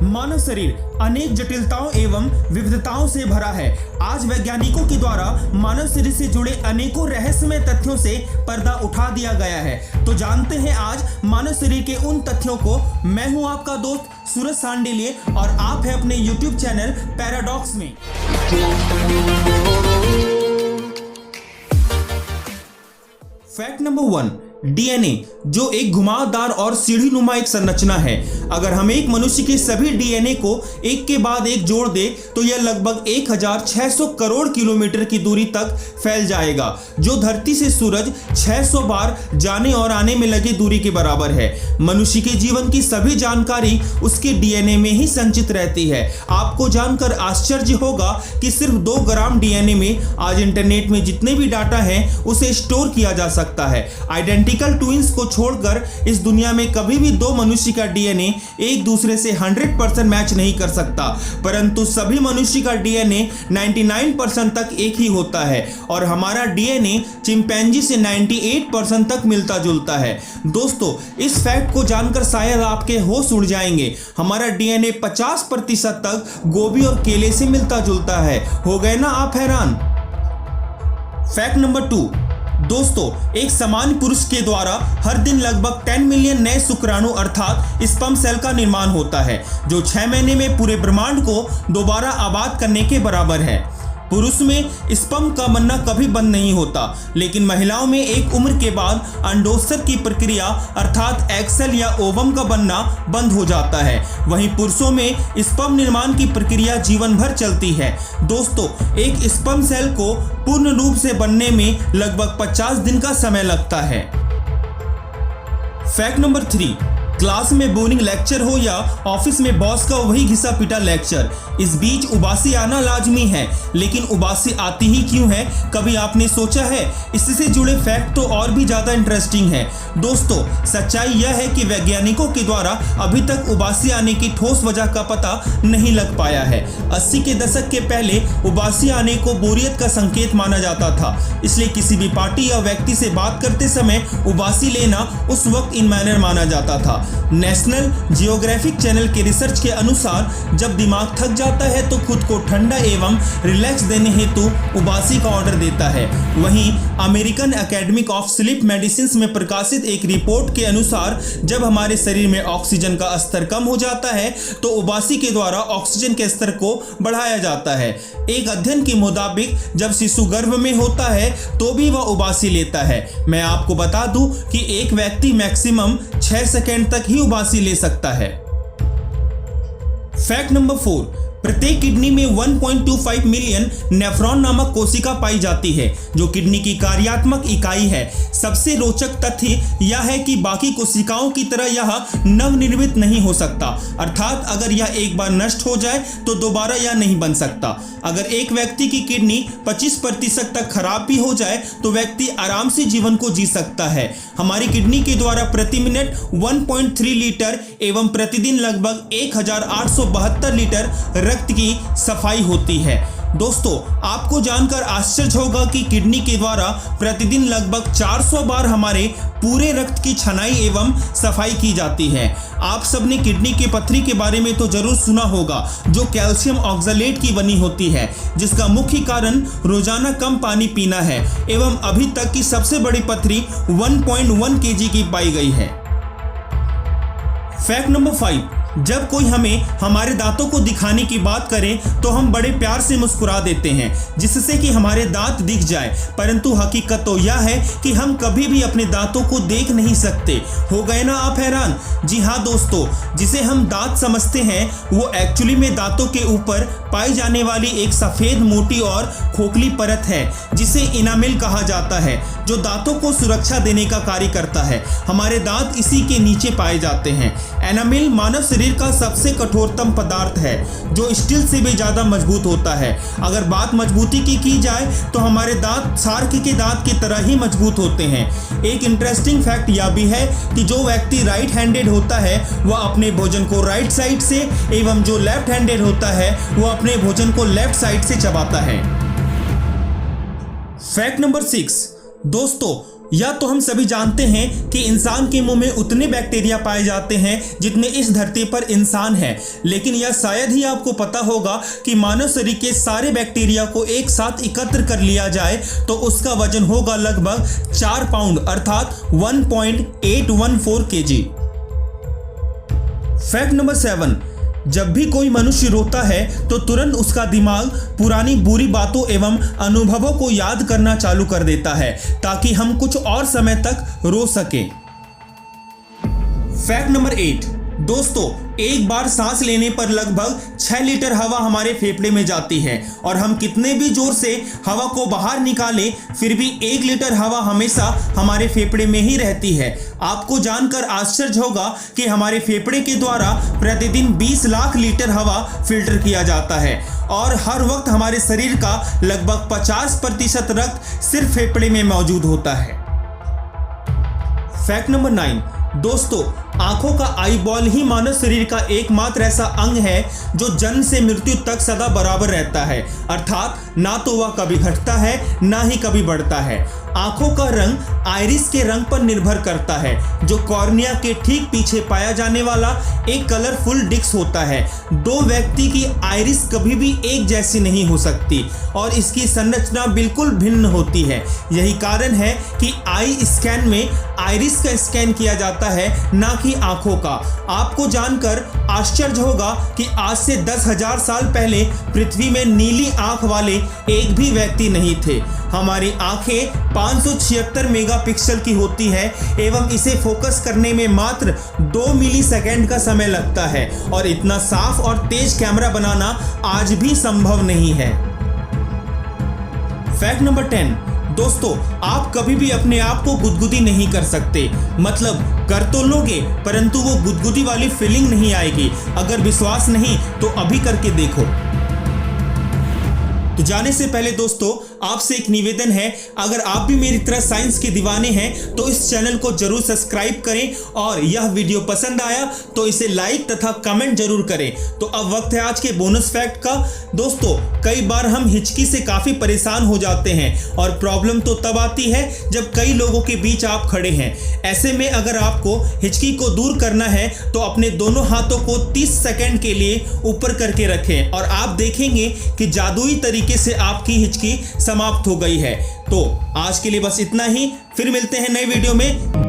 मानव शरीर अनेक जटिलताओं एवं विविधताओं से भरा है। आज वैज्ञानिकों के द्वारा मानव शरीर से जुड़े अनेकों रहस्यमय तथ्यों से पर्दा उठा दिया गया है। तो जानते हैं आज मानव शरीर के उन तथ्यों को। मैं हूं आपका दोस्त सूरज सांडिल्य और आप हैं अपने YouTube चैनल पैराडॉक्स में। फैक्ट नंबर 1, डीएनए जो एक घुमावदार और सीढ़ी नुमा एक संरचना है। अगर हम एक मनुष्य के सभी डीएनए को एक के बाद एक जोड़ दे तो यह लगभग 1600 करोड़ किलोमीटर की दूरी तक फैल जाएगा, जो धरती से सूरज 600 बार जाने और आने में लगे दूरी के बराबर है। मनुष्य के जीवन की सभी जानकारी उसके डीएनए में ही संचित रहती है। आपको जानकर आश्चर्य होगा कि सिर्फ 2 ग्राम डीएनए में आज इंटरनेट में जितने भी डाटा हैं उसे स्टोर किया जा सकता है। आइडेंटिकल ट्विंस को छोड़कर इस दुनिया में कभी भी 2 मनुष्य का डीएनए एक दूसरे से 100% मैच नहीं कर सकता, परंतु सभी मनुष्य का डीएनए 99% तक एक ही होता है और हमारा डीएनए चिंपैंजी से 98% तक मिलता जुलता है। दोस्तों, इस फैक्ट को जानकर शायद आपके होश उड़ जाएंगे। हमारा डीएनए 50% तक गोभी और केले से मिलता जुलता है। हो गए ना आप हैरान? फैक्ट नंबर 2, दोस्तों, एक सामान्य पुरुष के द्वारा हर दिन लगभग 10 मिलियन नए शुक्राणु अर्थात स्पर्म सेल का निर्माण होता है, जो 6 महीने में पूरे ब्रह्मांड को दोबारा आबाद करने के बराबर है। पुरुष में स्पर्म का बनना कभी बंद नहीं होता, लेकिन महिलाओं में एक उम्र के बाद अंडोत्सर्ग की प्रक्रिया अर्थात एग सेल या ओवम का बनना बंद हो जाता है। वहीं पुरुषों में स्पर्म निर्माण की प्रक्रिया जीवन भर चलती है। दोस्तों, एक स्पर्म सेल को पूर्ण रूप से बनने में लगभग 50 दिन का समय लगता है। फैक्ट नंबर 3, क्लास में बोरिंग लेक्चर हो या ऑफिस में बॉस का वही घिसा पिटा लेक्चर, इस बीच उबासी आना लाजमी है। लेकिन उबासी आती ही क्यों है, कभी आपने सोचा है? इससे जुड़े फैक्ट तो और भी ज्यादा इंटरेस्टिंग है। दोस्तों, सच्चाई यह है कि वैज्ञानिकों के द्वारा अभी तक उबासी आने की ठोस वजह का पता नहीं लग पाया है। 80 के दशक के पहले उबासी आने को बोरियत का संकेत माना जाता था, इसलिए किसी भी पार्टी या व्यक्ति से बात करते समय उबासी लेना उस वक्त इन मैनर माना जाता था। नेशनल जियोग्राफिक चैनल के रिसर्च के अनुसार जब दिमाग थक जाता है तो खुद को ठंडा एवं रिलैक्स देने हेतु उबासी का ऑर्डर देता है। वहीं American academic of sleep medicine में प्रकाशित एक रिपोर्ट के अनुसार जब हमारे शरीर में ऑक्सीजन का स्तर कम हो जाता है तो उबासी के द्वारा ऑक्सीजन के स्तर को बढ़ाया जाता है। एक अध्ययन के मुताबिक जब शिशु गर्भ में होता है तो भी वह उबासी लेता है। मैं आपको बता दूं कि एक व्यक्ति मैक्सिमम 6 सेकेंड तक ही उबासी ले सकता है। फैक्ट नंबर 4, प्रत्येक किडनी में 1.25 मिलियन नेफ्रॉन नामक कोशिका पाई जाती है, जो किडनी की कार्यात्मक इकाई है। सबसे रोचक तथ्य यह है कि बाकी कोशिकाओं की तरह यह नवनिर्मित नहीं हो सकता, अर्थात अगर यह एक बार नष्ट हो जाए तो दोबारा यह नहीं बन सकता। अगर एक व्यक्ति की किडनी 25% तक खराब भी हो जाए तो व्यक्ति आराम से जीवन को जी सकता है। हमारी किडनी के द्वारा प्रति मिनट 1.3 लीटर एवं प्रतिदिन लगभग 1872 लीटर रक्त की सफाई होती है। दोस्तों, आपको जानकर आश्चर्य होगा कि किडनी के द्वारा प्रतिदिन लगभग 400 बार हमारे पूरे रक्त की छनाई एवं सफाई की जाती है। आप सबने किडनी के पथरी के बारे में तो जरूर सुना होगा, जो कैल्शियम ऑक्सलेट की बनी होती है, जिसका मुख्य कारण रोजाना कम पानी पीना है एवं अभी तक की सबसे बड़ी पथरी 1.1 kg की पाई गई है। फैक्ट नंबर 5, जब कोई हमें हमारे दांतों को दिखाने की बात करे तो हम बड़े प्यार से मुस्कुरा देते हैं, जिससे कि हमारे दांत दिख जाए, परंतु हकीकत तो यह है कि हम कभी भी अपने दांतों को देख नहीं सकते। हो गए ना आप हैरान? जी हाँ दोस्तों, जिसे हम दांत समझते हैं वो एक्चुअली में दांतों के ऊपर पाई जाने वाली एक सफेद मोटी और खोखली परत है, जिसे इनामेल कहा जाता है, जो दांतों को सुरक्षा देने का कार्य करता है। हमारे दांत इसी के नीचे पाए जाते हैं। एनामेल मानव शरीर का सबसे कठोरतम पदार्थ है, जो स्टील से भी ज्यादा मजबूत होता है। अगर बात मजबूती की जाए तो हमारे दांत शार्क के दांत की तरह ही मजबूत होते हैं। एक इंटरेस्टिंग फैक्ट यह भी है कि जो व्यक्ति राइट हैंडेड होता है वह अपने भोजन को राइट साइड से एवं जो लेफ्ट हैंडेड होता है वह अपने भोजन को लेफ्ट साइड से चबाता है। फैक्ट नंबर 6, दोस्तों, या तो हम सभी जानते हैं कि इंसान के मुंह में उतने बैक्टीरिया पाए जाते हैं जितने इस धरती पर इंसान है, लेकिन यह शायद ही आपको पता होगा कि मानव शरीर के सारे बैक्टीरिया को एक साथ एकत्र कर लिया जाए तो उसका वजन होगा लगभग 4 पाउंड अर्थात 1.814 kg। फैक्ट नंबर 7, जब भी कोई मनुष्य रोता है तो तुरंत उसका दिमाग पुरानी बुरी बातों एवं अनुभवों को याद करना चालू कर देता है ताकि हम कुछ और समय तक रो सकें। फैक्ट नंबर 8, दोस्तों एक बार सांस लेने पर लगभग 6 लीटर हवा हमारे फेफड़े में जाती है और हम कितने भी जोर से हवा को बाहर निकालें फिर भी 1 लीटर हवा हमेशा हमारे फेफड़े में ही रहती है। आपको जानकर आश्चर्य होगा कि हमारे फेफड़े के द्वारा प्रतिदिन 20 लाख लीटर हवा फिल्टर किया जाता है और हर वक्त हमारे शरीर का लगभग 50% रक्त सिर्फ फेफड़े में मौजूद होता है। फैक्ट नंबर 9, दोस्तों आंखों का आई बॉल ही मानव शरीर का एकमात्र ऐसा अंग है जो जन्म से मृत्यु तक सदा बराबर रहता है, अर्थात ना तो वह कभी घटता है ना ही कभी बढ़ता है। आंखों का रंग आइरिस के रंग पर निर्भर करता है जो कॉर्निया के ठीक पीछे पाया जाने वाला एक कलरफुल डिस्क होता है। दो व्यक्ति की आइरिस कभी भी एक जैसी नहीं हो सकती और इसकी संरचना बिल्कुल भिन्न होती है। यही कारण है कि आई स्कैन में आइरिस का स्कैन किया जाता है ना कि आंखों का। आपको जानकर आश्चर्य होगा कि आज से 10,000 साल पहले पृथ्वी में नीली आंख वाले एक भी व्यक्ति नहीं थे। हमारी आंखें 576 मेगापिक्सल की होती है एवं इसे फोकस करने में मात्र 2 मिलीसेकंड का समय लगता है और इतना साफ और तेज कैमरा बनाना आज भी संभव नहीं है। फैक्ट नंबर 10, दोस्तों आप कभी भी अपने आप को गुदगुदी नहीं कर सकते, मतलब कर तो लोगे परंतु वो गुदगुदी वाली फीलिंग नहीं आएगी। अगर विश्वास नहीं तो अभी करके देखो। तो जाने से पहले दोस्तों आपसे एक निवेदन है, अगर आप भी मेरी तरह साइंस के दीवाने हैं तो इस चैनल को जरूर सब्सक्राइब करें और यह वीडियो पसंद आया तो इसे लाइक तथा कमेंट जरूर करें। तो अब वक्त है आज के बोनस फैक्ट का। दोस्तों कई बार हम हिचकी से काफी परेशान हो जाते हैं और प्रॉब्लम तो तब आती है जब कई लोगों के बीच आप खड़े हैं। ऐसे में अगर आपको हिचकी को दूर करना है तो अपने दोनों हाथों को 30 सेकंड के लिए ऊपर करके रखें और आप देखेंगे कि जादुई तरीके से आपकी हिचकी समाप्त हो गई है। तो आज के लिए बस इतना ही, फिर मिलते हैं नए वीडियो में।